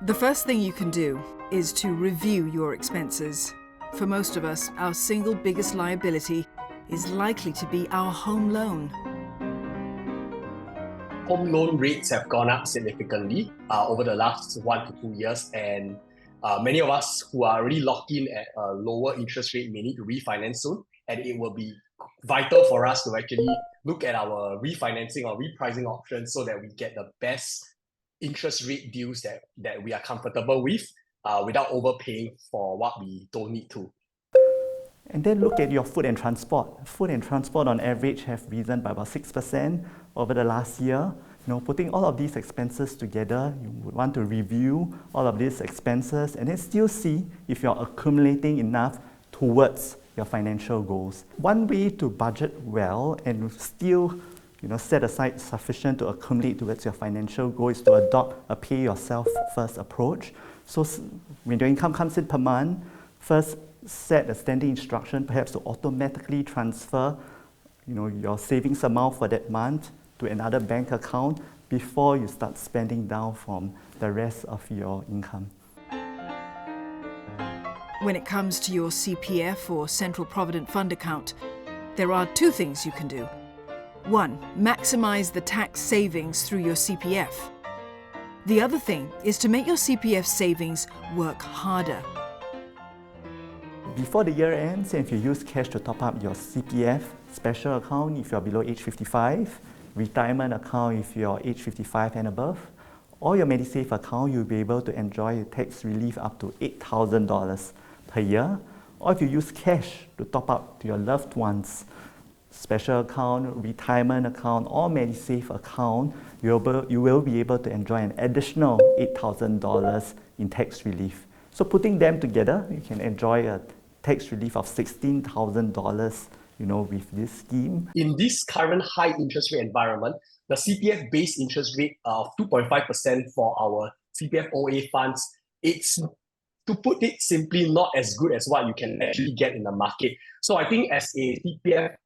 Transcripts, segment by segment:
The first thing you can do is to review your expenses. For most of us, our single biggest liability is likely to be our home loan. Home loan rates have gone up significantly over the last 1 to 2 years, and many of us who are already locked in at a lower interest rate may need to refinance soon, and it will be vital for us to actually look at our refinancing or repricing options so that we get the best interest rate deals that we are comfortable with without overpaying for what we don't need to. And then look at your food and transport. Food and transport on average have risen by about 6% over the last year. Putting all of these expenses together, you would want to review all of these expenses and then still see if you're accumulating enough towards your financial goals. One way to budget well and still set aside sufficient to accumulate towards your financial goal is to adopt a pay yourself first approach. So when your income comes in per month, first set a standing instruction perhaps to automatically transfer your savings amount for that month to another bank account before you start spending down from the rest of your income. When it comes to your CPF or Central Provident Fund account, there are two things you can do. One, maximize the tax savings through your CPF. The other thing is to make your CPF savings work harder. Before the year ends, if you use cash to top up your CPF special account if you're below age 55, retirement account if you're age 55 and above, or your MediSave account, you'll be able to enjoy a tax relief up to $8,000 per year. Or if you use cash to top up to your loved ones' special account, retirement account, or MediSave account, you will be able to enjoy an additional $8,000 in tax relief. So putting them together, you can enjoy a tax relief of $16,000 with this scheme. In this current high interest rate environment, the CPF base interest rate of 2.5% for our CPF OA funds, it's, to put it simply, not as good as what you can actually get in the market. So I think as a CPF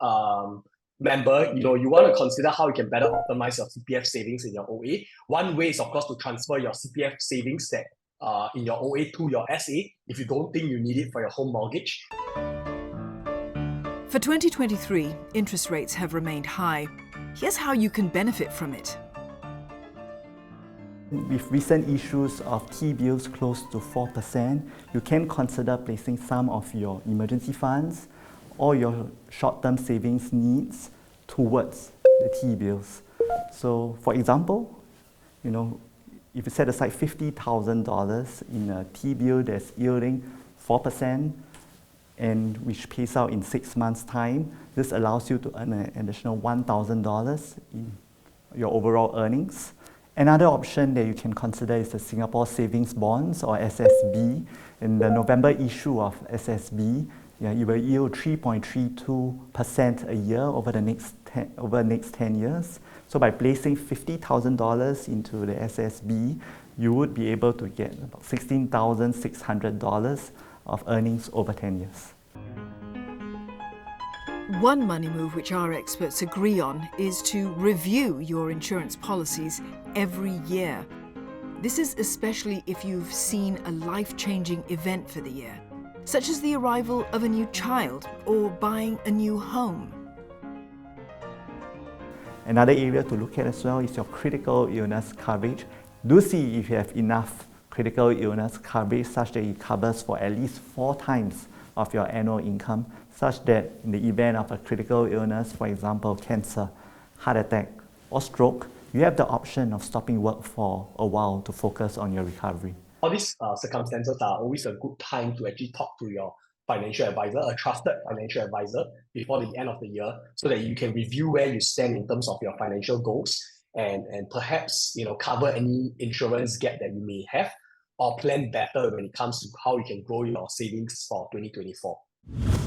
member, you want to consider how you can better optimize your CPF savings in your OA. One way is, of course, to transfer your CPF savings that in your OA to your SA if you don't think you need it for your home mortgage. For 2023, interest rates have remained high. Here's how you can benefit from it. With recent issues of T-bills close to 4%, you can consider placing some of your emergency funds or your short-term savings needs towards the T-bills. So, for example, if you set aside $50,000 in a T-bill that's yielding 4% and which pays out in 6 months' time, this allows you to earn an additional $1,000 in your overall earnings. Another option that you can consider is the Singapore Savings Bonds, or SSB. In the November issue of SSB, it will yield 3.32% a year over the next 10 years. So by placing $50,000 into the SSB, you would be able to get about $16,600 of earnings over 10 years. One money move which our experts agree on is to review your insurance policies every year. This is especially if you've seen a life-changing event for the year, such as the arrival of a new child or buying a new home. Another area to look at as well is your critical illness coverage. Do see if you have enough critical illness coverage such that it covers for at least 4 times of your annual income, such that in the event of a critical illness, for example, cancer, heart attack, or stroke, you have the option of stopping work for a while to focus on your recovery. All these circumstances are always a good time to actually talk to your financial advisor, a trusted financial advisor, before the end of the year, so that you can review where you stand in terms of your financial goals and perhaps cover any insurance gap that you may have, or plan better when it comes to how you can grow your savings for 2024.